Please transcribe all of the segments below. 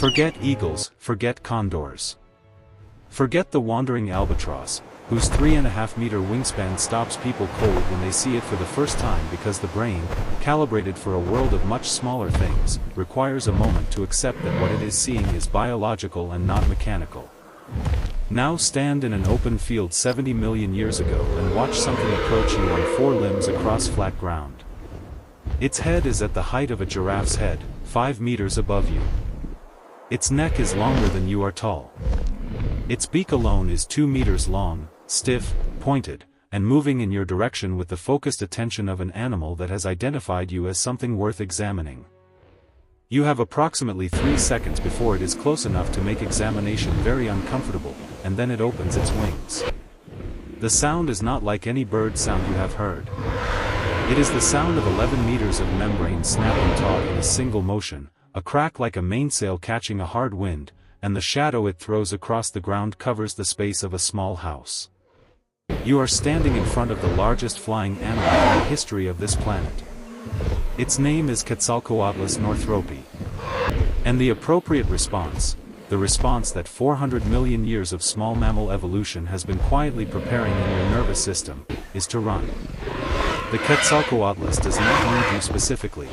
Forget eagles, forget condors. Forget the wandering albatross, whose 3.5-meter wingspan stops people cold when they see it for the first time because the brain, calibrated for a world of much smaller things, requires a moment to accept that what it is seeing is biological and not mechanical. Now stand in an open field 70 million years ago and watch something approach you on 4 limbs across flat ground. Its head is at the height of a giraffe's head, 5 meters above you. Its neck is longer than you are tall. Its beak alone is 2 meters long, stiff, pointed, and moving in your direction with the focused attention of an animal that has identified you as something worth examining. You have approximately 3 seconds before it is close enough to make examination very uncomfortable, and then it opens its wings. The sound is not like any bird sound you have heard. It is the sound of 11 meters of membrane snapping taut in a single motion, a crack like a mainsail catching a hard wind, and the shadow it throws across the ground covers the space of a small house. You are standing in front of the largest flying animal in the history of this planet. Its name is Quetzalcoatlus northropi. And the appropriate response, the response that 400 million years of small mammal evolution has been quietly preparing in your nervous system, is to run. The Quetzalcoatlus does not need you specifically.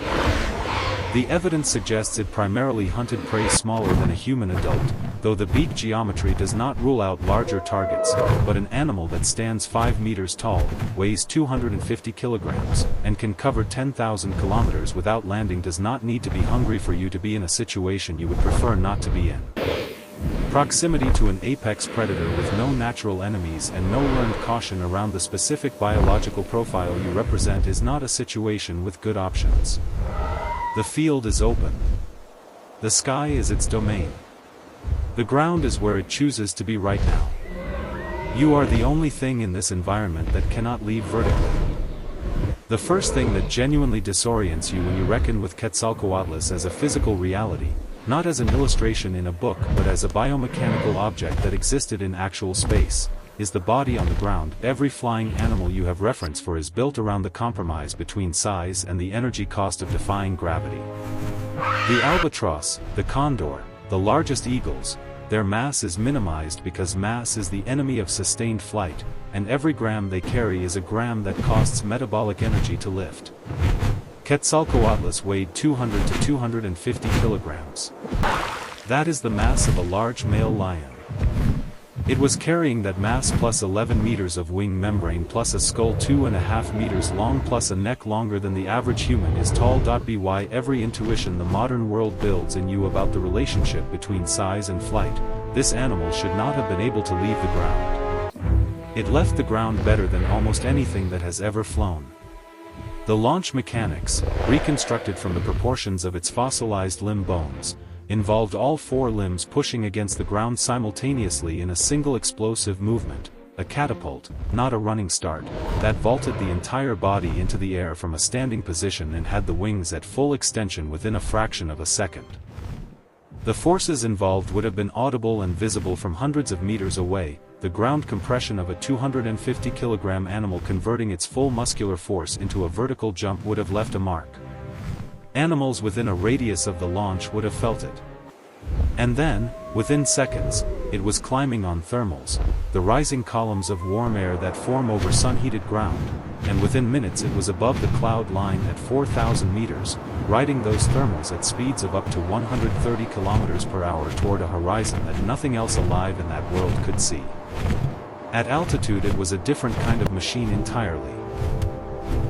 The evidence suggests it primarily hunted prey smaller than a human adult, though the beak geometry does not rule out larger targets, but an animal that stands 5 meters tall, weighs 250 kilograms, and can cover 10,000 kilometers without landing does not need to be hungry for you to be in a situation you would prefer not to be in. Proximity to an apex predator with no natural enemies and no learned caution around the specific biological profile you represent is not a situation with good options. The field is open. The sky is its domain. The ground is where it chooses to be right now. You are the only thing in this environment that cannot leave vertically. The first thing that genuinely disorients you when you reckon with Quetzalcoatlus as a physical reality, not as an illustration in a book but as a biomechanical object that existed in actual space, is the body on the ground. Every flying animal you have reference for is built around the compromise between size and the energy cost of defying gravity. The albatross, the condor, the largest eagles, their mass is minimized because mass is the enemy of sustained flight, and every gram they carry is a gram that costs metabolic energy to lift. Quetzalcoatlus weighed 200 to 250 kilograms. That is the mass of a large male lion. It was carrying that mass plus 11 meters of wing membrane plus a skull 2.5 meters long plus a neck longer than the average human is tall. By every intuition the modern world builds in you about the relationship between size and flight, this animal should not have been able to leave the ground. It left the ground better than almost anything that has ever flown. The launch mechanics, reconstructed from the proportions of its fossilized limb bones, involved all 4 limbs pushing against the ground simultaneously in a single explosive movement, a catapult, not a running start, that vaulted the entire body into the air from a standing position and had the wings at full extension within a fraction of a second. The forces involved would have been audible and visible from hundreds of meters away, the ground compression of a 250-kilogram animal converting its full muscular force into a vertical jump would have left a mark. Animals within a radius of the launch would have felt it. And then, within seconds, it was climbing on thermals, the rising columns of warm air that form over sun-heated ground, and within minutes it was above the cloud line at 4,000 meters, riding those thermals at speeds of up to 130 kilometers per hour toward a horizon that nothing else alive in that world could see. At altitude it was a different kind of machine entirely.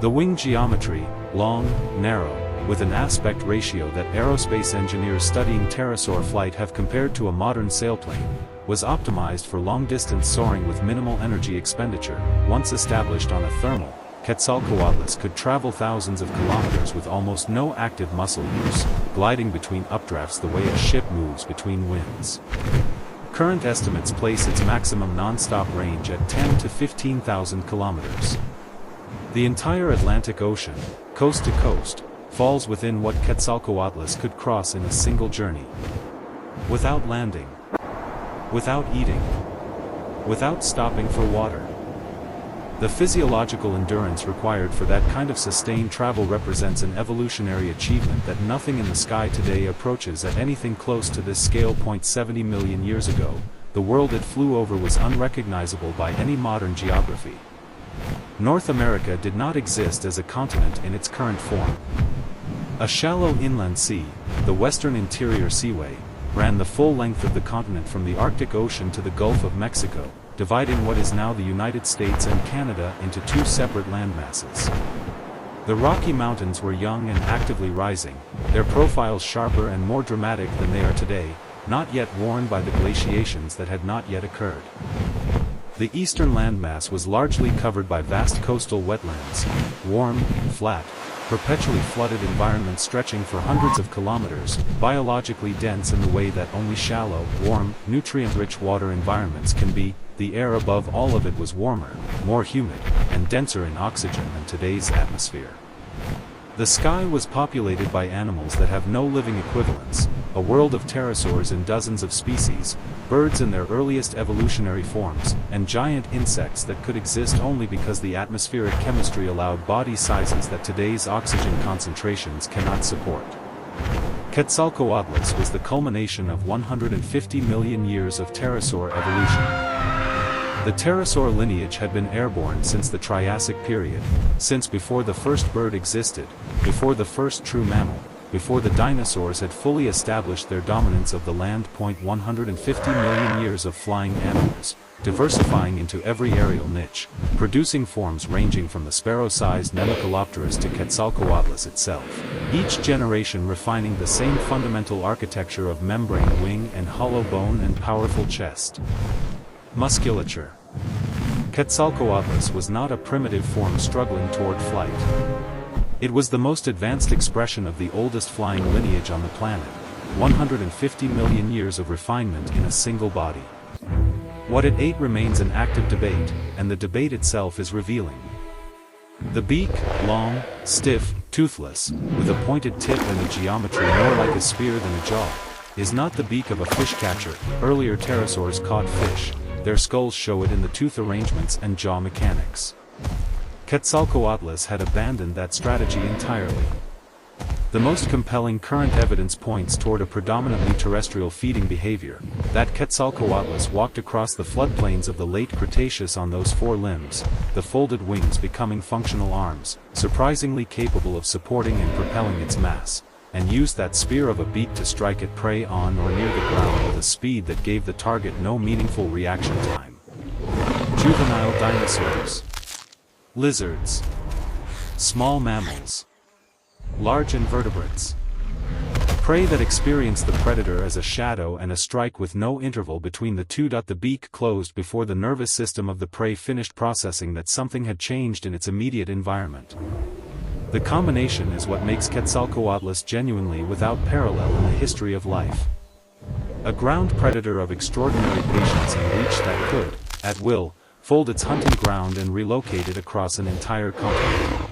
The wing geometry, long, narrow, with an aspect ratio that aerospace engineers studying pterosaur flight have compared to a modern sailplane, was optimized for long-distance soaring with minimal energy expenditure. Once established on a thermal, Quetzalcoatlus could travel thousands of kilometers with almost no active muscle use, gliding between updrafts the way a ship moves between winds. Current estimates place its maximum non-stop range at 10 to 15,000 kilometers. The entire Atlantic Ocean, coast to coast, falls within what Quetzalcoatlus could cross in a single journey. Without landing. Without eating. Without stopping for water. The physiological endurance required for that kind of sustained travel represents an evolutionary achievement that nothing in the sky today approaches at anything close to this scale. 70 million years ago, the world it flew over was unrecognizable by any modern geography. North America did not exist as a continent in its current form. A shallow inland sea, the Western Interior Seaway, ran the full length of the continent from the Arctic Ocean to the Gulf of Mexico, dividing what is now the United States and Canada into two separate landmasses. The Rocky Mountains were young and actively rising, their profiles sharper and more dramatic than they are today, not yet worn by the glaciations that had not yet occurred. The eastern landmass was largely covered by vast coastal wetlands, warm, flat, perpetually flooded environments stretching for hundreds of kilometers, biologically dense in the way that only shallow, warm, nutrient-rich water environments can be. The air above all of it was warmer, more humid, and denser in oxygen than today's atmosphere. The sky was populated by animals that have no living equivalents, a world of pterosaurs in dozens of species, birds in their earliest evolutionary forms, and giant insects that could exist only because the atmospheric chemistry allowed body sizes that today's oxygen concentrations cannot support. Quetzalcoatlus was the culmination of 150 million years of pterosaur evolution. The pterosaur lineage had been airborne since the Triassic period, since before the first bird existed, before the first true mammal, before the dinosaurs had fully established their dominance of the land. 150 million years of flying animals, diversifying into every aerial niche, producing forms ranging from the sparrow-sized Nemicalopterus to Quetzalcoatlus itself, each generation refining the same fundamental architecture of membrane wing and hollow bone and powerful chest. Musculature. Quetzalcoatlus was not a primitive form struggling toward flight. It was the most advanced expression of the oldest flying lineage on the planet, 150 million years of refinement in a single body. What it ate remains an active debate, and the debate itself is revealing. The beak, long, stiff, toothless, with a pointed tip and a geometry more like a spear than a jaw, is not the beak of a fish catcher. Earlier pterosaurs caught fish. Their skulls show it in the tooth arrangements and jaw mechanics. Quetzalcoatlus had abandoned that strategy entirely. The most compelling current evidence points toward a predominantly terrestrial feeding behavior, that Quetzalcoatlus walked across the floodplains of the late Cretaceous on those four limbs, the folded wings becoming functional arms, surprisingly capable of supporting and propelling its mass, and used that spear of a beak to strike at prey on or near the ground with a speed that gave the target no meaningful reaction time. Juvenile dinosaurs. Lizards. Small mammals. Large invertebrates. Prey that experience the predator as a shadow and a strike with no interval between the two. The beak closed before the nervous system of the prey finished processing that something had changed in its immediate environment. The combination is what makes Quetzalcoatlus genuinely without parallel in the history of life. A ground predator of extraordinary patience and reach that could, at will, fold its hunting ground and relocate it across an entire continent.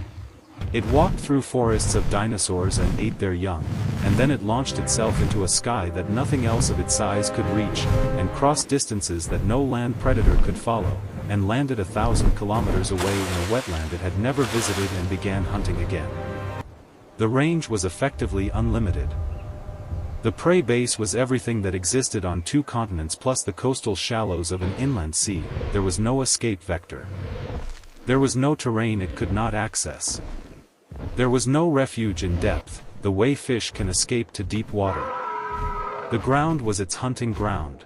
It walked through forests of dinosaurs and ate their young, and then it launched itself into a sky that nothing else of its size could reach, and crossed distances that no land predator could follow, and landed 1,000 kilometers away in a wetland it had never visited and began hunting again. The range was effectively unlimited. The prey base was everything that existed on two continents plus the coastal shallows of an inland sea. There was no escape vector. There was no terrain it could not access. There was no refuge in depth, the way fish can escape to deep water. The ground was its hunting ground.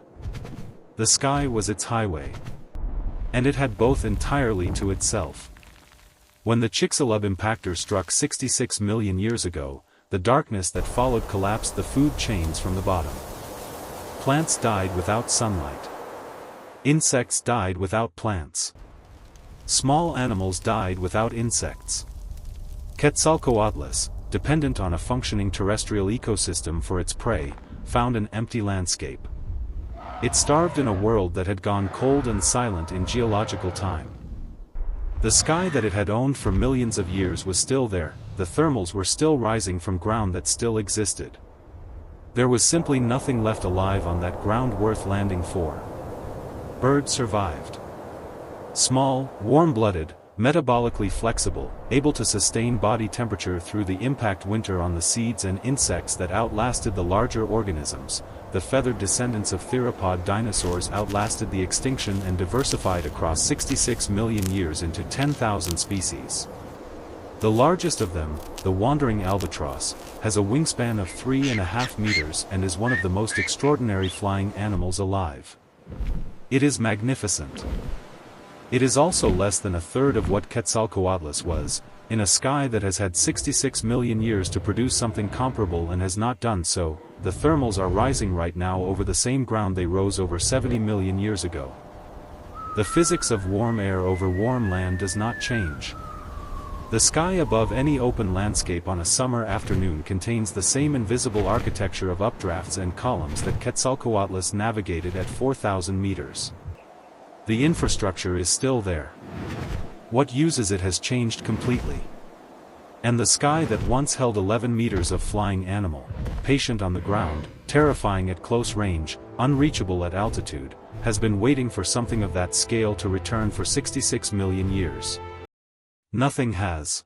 The sky was its highway. And it had both entirely to itself. When the Chicxulub impactor struck 66 million years ago, the darkness that followed collapsed the food chains from the bottom. Plants died without sunlight. Insects died without plants. Small animals died without insects. Quetzalcoatlus, dependent on a functioning terrestrial ecosystem for its prey, found an empty landscape. It starved in a world that had gone cold and silent in geological time. The sky that it had owned for millions of years was still there, the thermals were still rising from ground that still existed. There was simply nothing left alive on that ground worth landing for. Birds survived. Small, warm-blooded, metabolically flexible, able to sustain body temperature through the impact winter on the seeds and insects that outlasted the larger organisms, the feathered descendants of theropod dinosaurs outlasted the extinction and diversified across 66 million years into 10,000 species. The largest of them, the wandering albatross, has a wingspan of 3.5 meters and is one of the most extraordinary flying animals alive. It is magnificent. It is also less than a third of what Quetzalcoatlus was, in a sky that has had 66 million years to produce something comparable and has not done so. The thermals are rising right now over the same ground they rose over 70 million years ago. The physics of warm air over warm land does not change. The sky above any open landscape on a summer afternoon contains the same invisible architecture of updrafts and columns that Quetzalcoatlus navigated at 4,000 meters. The infrastructure is still there. What uses it has changed completely. And the sky that once held 11 meters of flying animal, patient on the ground, terrifying at close range, unreachable at altitude, has been waiting for something of that scale to return for 66 million years. Nothing has.